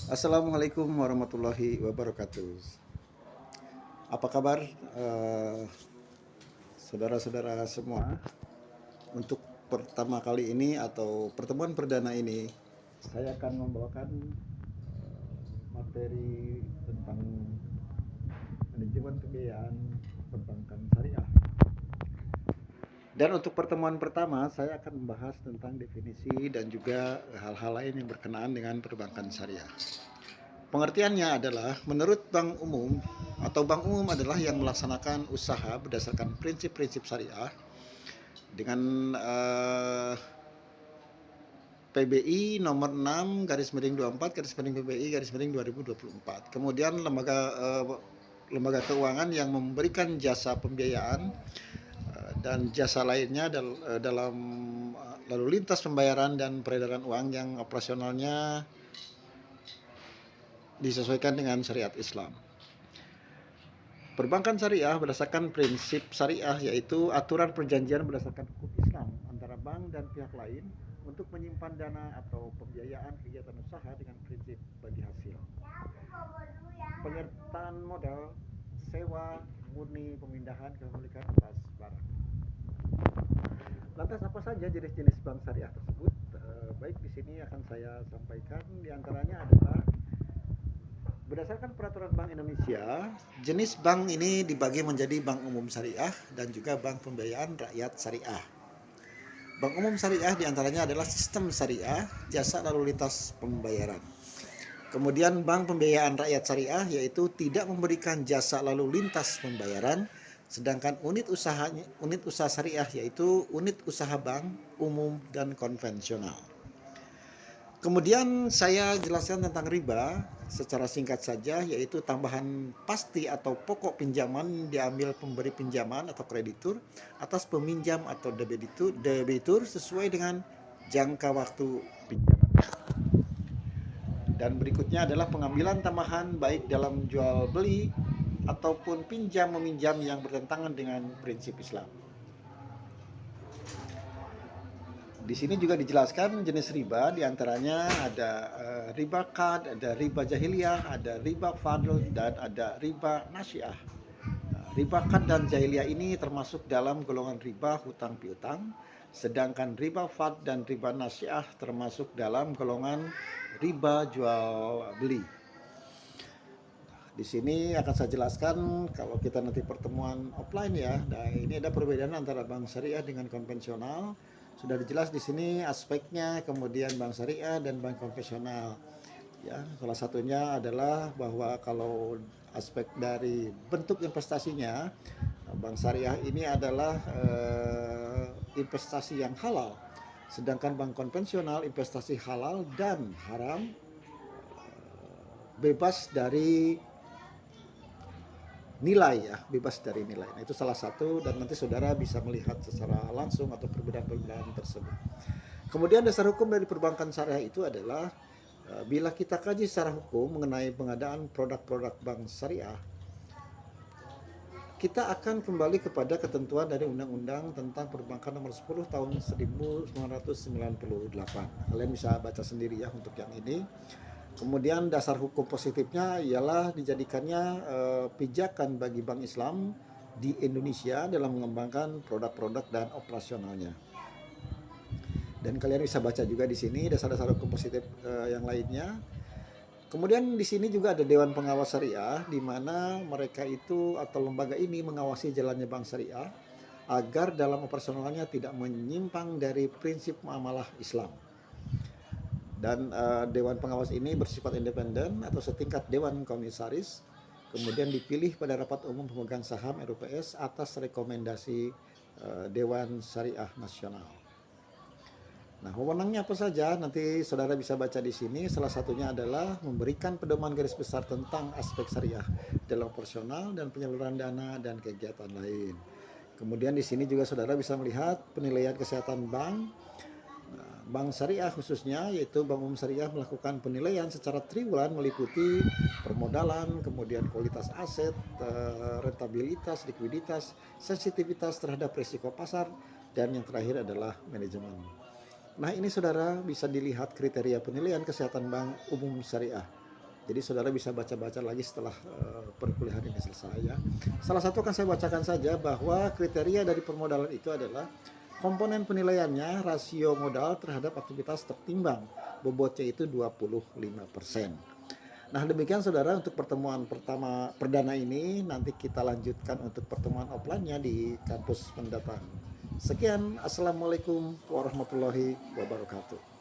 Assalamualaikum warahmatullahi wabarakatuh. Apa kabar saudara-saudara semua? Untuk pertama kali ini atau pertemuan perdana ini, saya akan membawakan materi tentang manajemen pembiayaan perbankan syariah. Dan untuk pertemuan pertama, saya akan membahas tentang definisi dan juga hal-hal lain yang berkenaan dengan perbankan syariah. Pengertiannya adalah menurut bank umum atau bank umum adalah yang melaksanakan usaha berdasarkan prinsip-prinsip syariah dengan PBI nomor 6 garis miring 24 garis miring PBI garis miring 2024. Kemudian lembaga keuangan yang memberikan jasa pembiayaan dan jasa lainnya dalam lalu lintas pembayaran dan peredaran uang yang operasionalnya disesuaikan dengan syariat Islam. Perbankan syariah berdasarkan prinsip syariah, yaitu aturan perjanjian berdasarkan hukum Islam antara bank dan pihak lain untuk menyimpan dana atau pembiayaan kegiatan usaha dengan prinsip bagi hasil. Penyertaan modal, sewa, murni, pemindahan kepemilikan atas barang. Lantas apa saja jenis-jenis bank syariah tersebut? Baik, di sini akan saya sampaikan. Di antaranya adalah berdasarkan peraturan Bank Indonesia, jenis bank ini dibagi menjadi bank umum syariah dan juga bank pembiayaan rakyat syariah. Bank umum syariah diantaranya adalah sistem syariah, jasa lalu lintas pembayaran. Kemudian bank pembiayaan rakyat syariah yaitu tidak memberikan jasa lalu lintas pembayaran, sedangkan unit usaha syariah yaitu unit usaha bank umum dan konvensional. Kemudian saya jelaskan tentang riba secara singkat saja, yaitu tambahan pasti atau pokok pinjaman diambil pemberi pinjaman atau kreditur atas peminjam atau debitur sesuai dengan jangka waktu pinjaman. Dan berikutnya adalah pengambilan tambahan baik dalam jual beli ataupun pinjam meminjam yang bertentangan dengan prinsip Islam. Di sini juga dijelaskan jenis riba, diantaranya ada riba kad, ada riba jahiliyah, ada riba fadl, dan ada riba nasiah. Riba kad dan jahiliyah ini termasuk dalam golongan riba hutang piutang, sedangkan riba fad dan riba nasiah termasuk dalam golongan riba jual beli. Di sini akan saya jelaskan kalau kita nanti pertemuan offline ya. Nah, ini ada perbedaan antara bank syariah dengan konvensional. Sudah dijelas di sini aspeknya, kemudian bank syariah dan bank konvensional. Ya, salah satunya adalah bahwa kalau aspek dari bentuk investasinya, bank syariah ini adalah investasi yang halal. Sedangkan bank konvensional investasi halal dan haram, bebas dari nilai ya, bebas dari nilai. Nah, itu salah satu dan nanti saudara bisa melihat secara langsung atau perbedaan-perbedaan tersebut. Kemudian dasar hukum dari perbankan syariah itu adalah bila kita kaji secara hukum mengenai pengadaan produk-produk bank syariah, kita akan kembali kepada ketentuan dari Undang-Undang tentang Perbankan Nomor 10 Tahun 1998. Kalian bisa baca sendiri ya untuk yang ini. Kemudian dasar hukum positifnya ialah dijadikannya pijakan bagi Bank Islam di Indonesia dalam mengembangkan produk-produk dan operasionalnya. Dan kalian bisa baca juga di sini dasar-dasar hukum positif yang lainnya. Kemudian di sini juga ada Dewan Pengawas Syariah, di mana mereka itu atau lembaga ini mengawasi jalannya bank syariah agar dalam operasionalnya tidak menyimpang dari prinsip muamalah Islam. Dan Dewan Pengawas ini bersifat independen atau setingkat Dewan Komisaris, kemudian dipilih pada rapat umum pemegang saham RUPS atas rekomendasi Dewan Syariah Nasional. Nah, wewenangnya apa saja? Nanti saudara bisa baca di sini. Salah satunya adalah memberikan pedoman garis besar tentang aspek syariah dalam operasional dan penyaluran dana dan kegiatan lain. Kemudian di sini juga saudara bisa melihat penilaian kesehatan bank. Bank syariah khususnya, yaitu Bank Umum Syariah melakukan penilaian secara triwulan meliputi permodalan, kemudian kualitas aset, rentabilitas, likuiditas, sensitivitas terhadap risiko pasar, dan yang terakhir adalah manajemen. Nah, ini saudara bisa dilihat kriteria penilaian kesehatan Bank Umum Syariah. Jadi saudara bisa baca-baca lagi setelah perkuliahan ini selesai ya. Salah satu akan saya bacakan saja bahwa kriteria dari permodalan itu adalah komponen penilaiannya rasio modal terhadap aktivitas tertimbang. Bobotnya itu 25%. Nah demikian saudara untuk pertemuan pertama perdana ini. Nanti kita lanjutkan untuk pertemuan offline-nya di kampus mendatang. Sekian, Assalamualaikum warahmatullahi wabarakatuh.